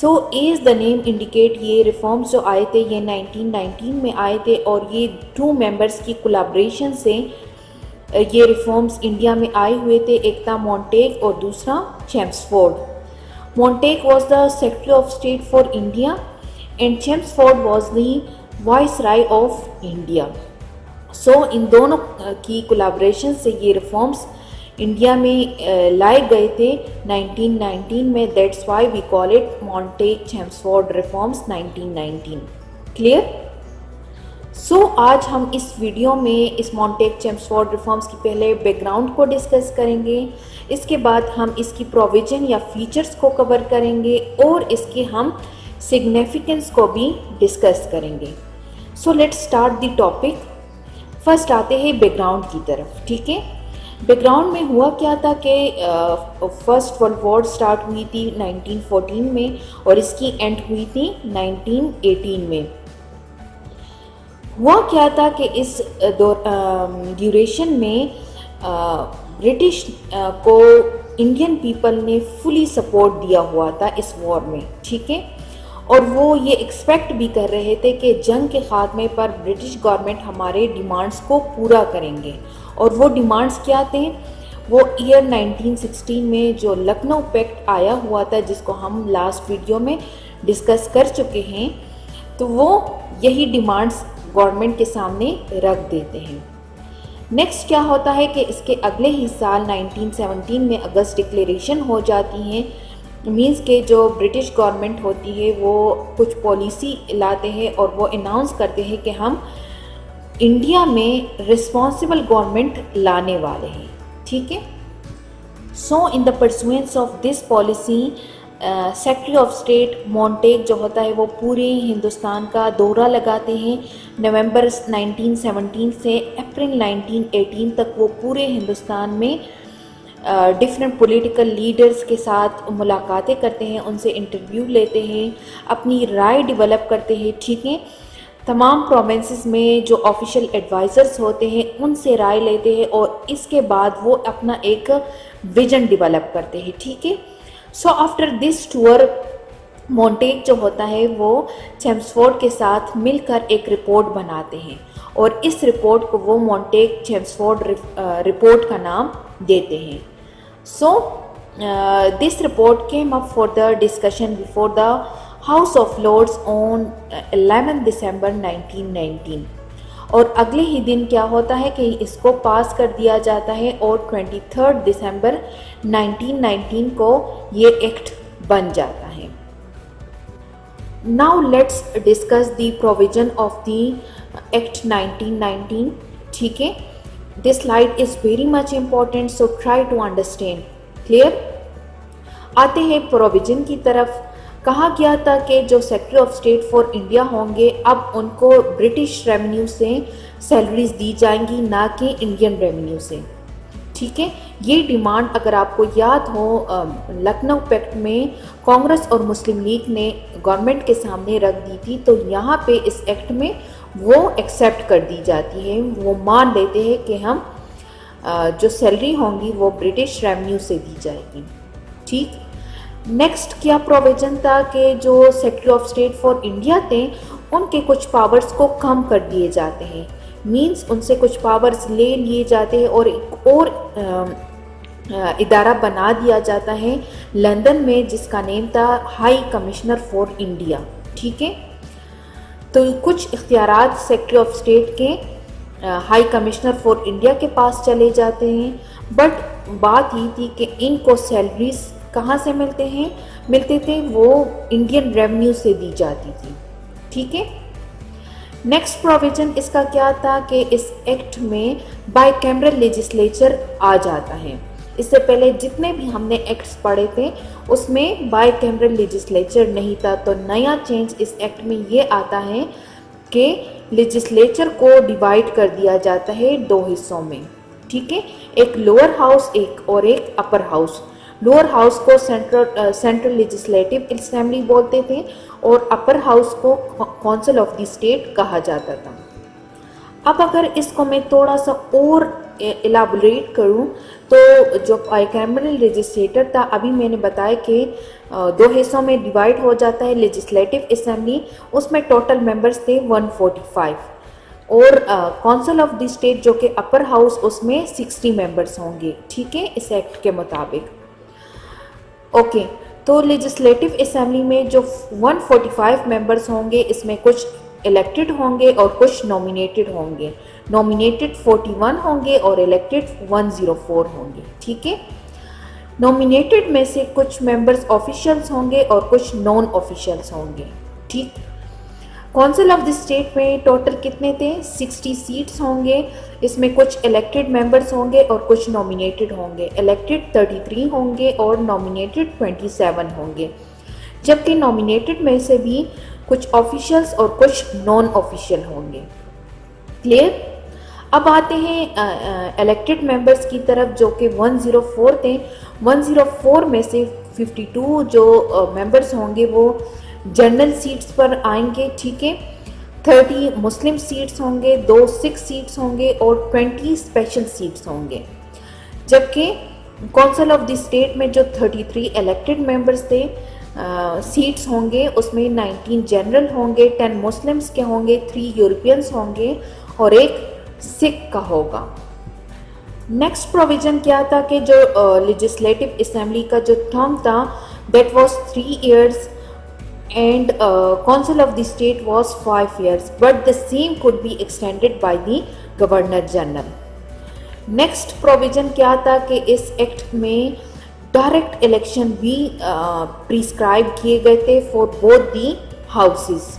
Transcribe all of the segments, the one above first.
So as the name indicate, ये reforms जो आए थे ये 1919 में आए थे और ये 2 मेंबर्स की कोलैबोरेशन से ये रिफॉर्म्स इंडिया में आए हुए थे। एक था मॉन्टेग और दूसरा Chelmsford. Montagu was the secretary of state for India and Chelmsford was the viceroy of India. So इन दोनों की कोलैबोरेशन से ये रिफॉर्म्स इंडिया में लाए गए थे 1919 में। That's why we call it Montagu Chelmsford reforms 1919। Clear? So आज हम इस वीडियो में इस मॉन्टेग चेम्सफोर्ड रिफॉर्म्स की पहले बैकग्राउंड को डिस्कस करेंगे, इसके बाद हम इसकी प्रोविजन या फीचर्स को कवर करेंगे और इसके हम सिग्निफिकेंस को भी डिस्कस करेंगे। So let's start the topic. First आते हैं बैकग्राउंड की तरफ। ठीक है, बैकग्राउंड में हुआ क्या था कि फर्स्ट वर्ल्ड वॉर स्टार्ट हुई थी 1914 में और इसकी एंड हुई थी 1918 में। हुआ क्या था कि इस ड्यूरेशन में ब्रिटिश को इंडियन पीपल ने फुली सपोर्ट दिया हुआ था इस वॉर में। ठीक है, और वो ये एक्सपेक्ट भी कर रहे थे कि जंग के खात्मे पर ब्रिटिश गवर्नमेंट हमारे डिमांड्स को पूरा करेंगे। और वो डिमांड्स क्या थे? वो ईयर 1916 में जो लखनऊ पैक्ट आया हुआ था, जिसको हम लास्ट वीडियो में डिस्कस कर चुके हैं, तो वो यही डिमांड्स गवर्नमेंट के सामने रख देते हैं। नेक्स्ट क्या होता है कि इसके अगले ही साल 1917 में अगस्त डिक्लेरेशन हो जाती है। मीन्स के जो ब्रिटिश गवर्नमेंट होती है वो कुछ पॉलिसी लाते हैं और वो अनाउंस करते हैं कि हम इंडिया में रिस्पॉन्सिबल गवर्नमेंट लाने वाले हैं। ठीक है, so in the pursuance of this policy secretary of state Montagu जो होता है वो पूरे हिंदुस्तान का दौरा लगाते हैं। नवंबर 1917 से अप्रैल 1918 तक वो पूरे हिंदुस्तान में डिफरेंट पॉलिटिकल लीडर्स के साथ मुलाकातें करते हैं, उनसे इंटरव्यू लेते हैं, अपनी राय डेवलप करते हैं। ठीक है, तमाम प्रोविंसेस में जो ऑफिशियल एडवाइज़र्स होते हैं उनसे राय लेते हैं और इसके बाद वो अपना एक विजन डेवलप करते हैं। ठीक है, so after this tour Montague जो होता है वो चेम्सफोर्ड के साथ मिलकर एक रिपोर्ट बनाते हैं और इस रिपोर्ट को वो मॉन्टेग चेम्सफोर्ड रिपोर्ट का नाम देते हैं। So this report came up for the discussion before the House of Lords on 11 दिसंबर 1919 और अगले ही दिन क्या होता है कि इसको पास कर दिया जाता है और 23 दिसंबर 1919 को ये एक्ट बन जाता है। Now let's discuss the provision of the act 1919। ठीक है, this slide is very much important, so try to understand. Clear? आते हैं प्रोविजन की तरफ। कहा गया था कि जो secretary of state for India होंगे अब उनको ब्रिटिश रेवेन्यू से सैलरीज दी जाएंगी, ना कि इंडियन रेवेन्यू से। ठीक है, ये डिमांड अगर आपको याद हो लखनऊ पैक्ट में कांग्रेस और मुस्लिम लीग ने गवर्नमेंट के सामने रख दी थी, तो यहाँ पे इस एक्ट में वो एक्सेप्ट कर दी जाती है, वो मान लेते हैं कि हम जो सैलरी होंगी वो ब्रिटिश रेवेन्यू से दी जाएगी। ठीक, नेक्स्ट क्या प्रोविजन था कि जो secretary of state for India थे उनके कुछ पावर्स को कम कर दिए जाते हैं। मींस उनसे कुछ पावर्स ले लिए जाते हैं और एक और इदारा बना दिया जाता है लंदन में, जिसका नेम था हाई कमिश्नर फॉर इंडिया। ठीक है, तो कुछ इख्तियारात सेक्रेटरी ऑफ स्टेट के हाई कमिश्नर फॉर इंडिया के पास चले जाते हैं, बट बात ये थी कि इनको सैलरीज कहाँ से मिलते थे? वो इंडियन रेवेन्यू से दी जाती थी। ठीक है, नेक्स्ट प्रोविजन इसका क्या था कि इस एक्ट में बाइकैमरल लेजिस्लेचर आ जाता है। इससे पहले जितने भी हमने एक्ट्स पढ़े थे उसमें बाइकैमरल लेजिस्लेचर नहीं था, तो नया चेंज इस एक्ट में ये आता है कि लेजिस्लेचर को डिवाइड कर दिया जाता है 2 हिस्सों में। ठीक है, एक लोअर हाउस और एक अपर हाउस। लोअर हाउस को सेंट्रल लेजिस्लेटिव असेंबली बोलते थे और अपर हाउस को काउंसिल ऑफ द स्टेट कहा जाता था। अब अगर इसको मैं थोड़ा सा और इलाबोरेट करूं तो जो बाइकैमरल लेजिस्लेटर था, अभी मैंने बताया कि दो हिस्सों में डिवाइड हो जाता है लेजिस्लेटिव असेंबली, उसमें टोटल मेंबर्स थे 145 और काउंसिल ऑफ द स्टेट जो कि अपर हाउस उसमें 60 मेंबर्स होंगे, ठीक है, इस एक्ट के मुताबिक। ओके, तो लेजिस्लेटिव असेंबली में जो 145 मेंबर्स होंगे इसमें कुछ इलेक्टेड होंगे और कुछ नॉमिनेटेड होंगे। नॉमिनेटेड 41 होंगे और इलेक्टेड 104 होंगे, ठीक है। नॉमिनेटेड में से कुछ मेंबर्स ऑफिशियल्स होंगे और कुछ नॉन ऑफिशियल्स होंगे, ठीक। काउंसिल ऑफ द स्टेट में टोटल कितने थे? 60 सीट्स होंगे, इसमें कुछ इलेक्टेड मेंबर्स होंगे और कुछ नॉमिनेटेड होंगे। इलेक्टेड 33 होंगे और नॉमिनेटेड 27 होंगे, जबकि नॉमिनेटेड में से भी कुछ ऑफिशियल्स और कुछ नॉन ऑफिशियल होंगे। क्लियर? अब आते हैं इलेक्टेड मेंबर्स की तरफ जो कि 104 थे। 104 में से 52 जो मेंबर्स होंगे वो जनरल सीट्स पर आएंगे, ठीक है। 30 मुस्लिम सीट्स होंगे, 2 सिख सीट्स होंगे और 20 स्पेशल सीट्स होंगे। जबकि काउंसिल ऑफ द स्टेट में जो 33 इलेक्टेड मेंबर्स थे सीट्स होंगे, उसमें 19 जनरल होंगे, 10 मुस्लिम्स के होंगे, 3 यूरोपियंस होंगे और 1 सिख का होगा। नेक्स्ट प्रोविजन क्या था कि जो लेजिस्लेटिव असेंबली का जो टर्म था that was 3 years and council of the state was 5 years, but the same could be extended by the governor general. Next provision क्या था कि इस एक्ट में डायरेक्ट इलेक्शन भी प्रिस्क्राइब किए गए थे for both the houses.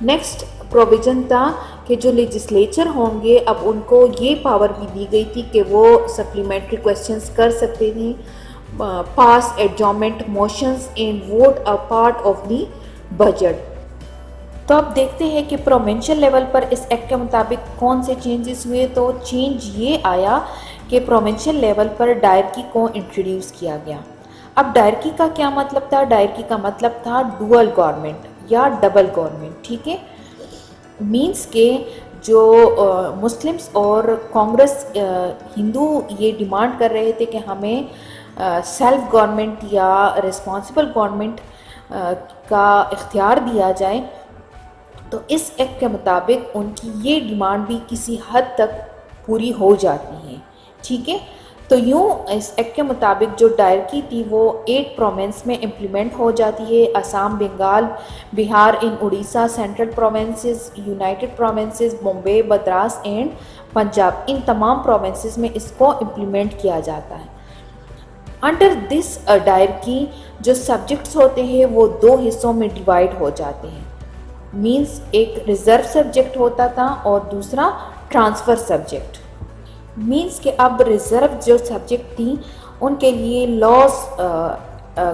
Next provision था कि जो लेजिस्लेचर होंगे अब उनको ये पावर भी दी गई थी कि वो सप्लीमेंट्री क्वेश्चंस कर सकते थे, pass adjournment motions and vote a part of the budget. तो अब देखते हैं कि प्रोविंशियल लेवल पर इस एक्ट के मुताबिक कौन से चेंजेस हुए। तो चेंज ये आया कि प्रोविंशियल लेवल पर डायरकी को इंट्रोड्यूस किया गया। अब डायरकी का क्या मतलब था? डायरकी का मतलब था डुअल गवर्नमेंट या डबल गवर्नमेंट, ठीक है। मीन्स के जो मुस्लिम्स और कांग्रेस हिंदू ये डिमांड कर रहे थे कि हमें सेल्फ गवर्नमेंट या रिस्पॉन्सिबल गवर्नमेंट का इख्तियार दिया जाए, तो इस एक्ट के मुताबिक उनकी ये डिमांड भी किसी हद तक पूरी हो जाती है, ठीक है। तो यूँ इस एक्ट के मुताबिक जो डायरकी थी वो 8 प्रोविंस में इम्प्लीमेंट हो जाती है। असम, बंगाल, बिहार इन Orissa, central provinces, united provinces, Bombay, Madras and Punjab, इन तमाम प्रोविंसेस में इसको इम्प्लीमेंट किया जाता है। अंडर दिस डायरकी जो सब्जेक्ट्स होते हैं वो 2 हिस्सों में डिवाइड हो जाते हैं। मीन्स एक रिजर्व सब्जेक्ट होता था और दूसरा ट्रांसफ़र सब्जेक्ट। मीन्स कि अब रिजर्व जो सब्जेक्ट थी उनके लिए लॉज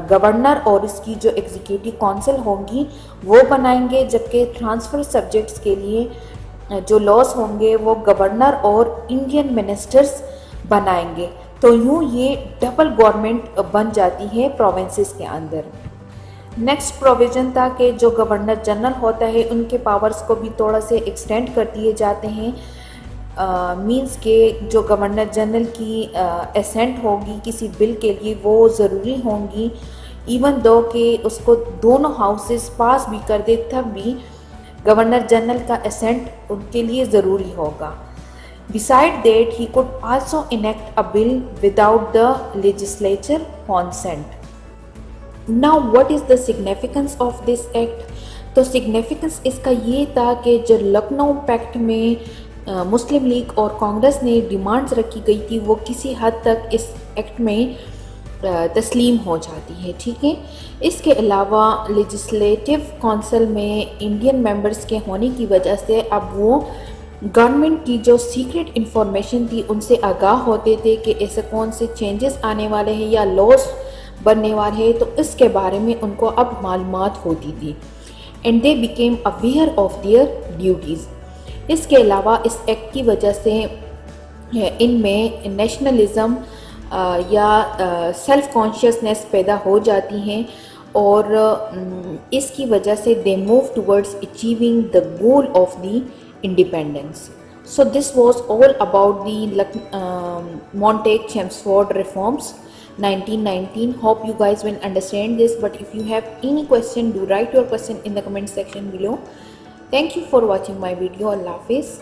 गवर्नर और इसकी जो एग्जीक्यूटिव काउंसिल होंगी वो बनाएंगे, जबकि ट्रांसफ़र सब्जेक्ट्स के लिए जो लॉज होंगे वो गवर्नर और इंडियन मिनिस्टर्स बनाएंगे। तो यूँ ये डबल गवर्नमेंट बन जाती है प्रोविंसेस के अंदर। नेक्स्ट प्रोविज़न था कि जो गवर्नर जनरल होता है उनके पावर्स को भी थोड़ा से एक्सटेंड कर दिए जाते हैं। मींस के जो गवर्नर जनरल की एसेंट होगी किसी बिल के लिए वो ज़रूरी होंगी, इवन दो कि उसको दोनों हाउसेस पास भी कर दे तब भी गवर्नर जनरल का एसेंट उनके लिए ज़रूरी होगा। Beside that, he could also enact a bill without the legislature consent. Now, what is the significance of this act? तो significance इसका ये था कि जो लखनऊ पैक्ट में मुस्लिम लीग और कांग्रेस ने डिमांड्स रखी गई थी वो किसी हद तक इस एक्ट में तस्लीम हो जाती है, ठीक है। इसके अलावा लेजिस्लेटिव काउंसिल में इंडियन मेंबर्स के होने की वजह से अब वो गवर्नमेंट की जो सीक्रेट इंफॉर्मेशन थी उनसे आगाह होते थे कि ऐसे कौन से चेंजेस आने वाले हैं या लॉज बनने वाले हैं, तो इसके बारे में उनको अब मालूमात होती थी and they became aware of their duties. इसके अलावा इस एक्ट की वजह से इनमें नेशनलिज्म या सेल्फ कॉन्शियसनेस पैदा हो जाती हैं और इसकी वजह से they move towards achieving the goal of the independence. So this was all about the Montague Chelmsford reforms 1919. Hope you guys will understand this, but if you have any question, do write your question in the comment section below. Thank you for watching my video. Allah Hafiz.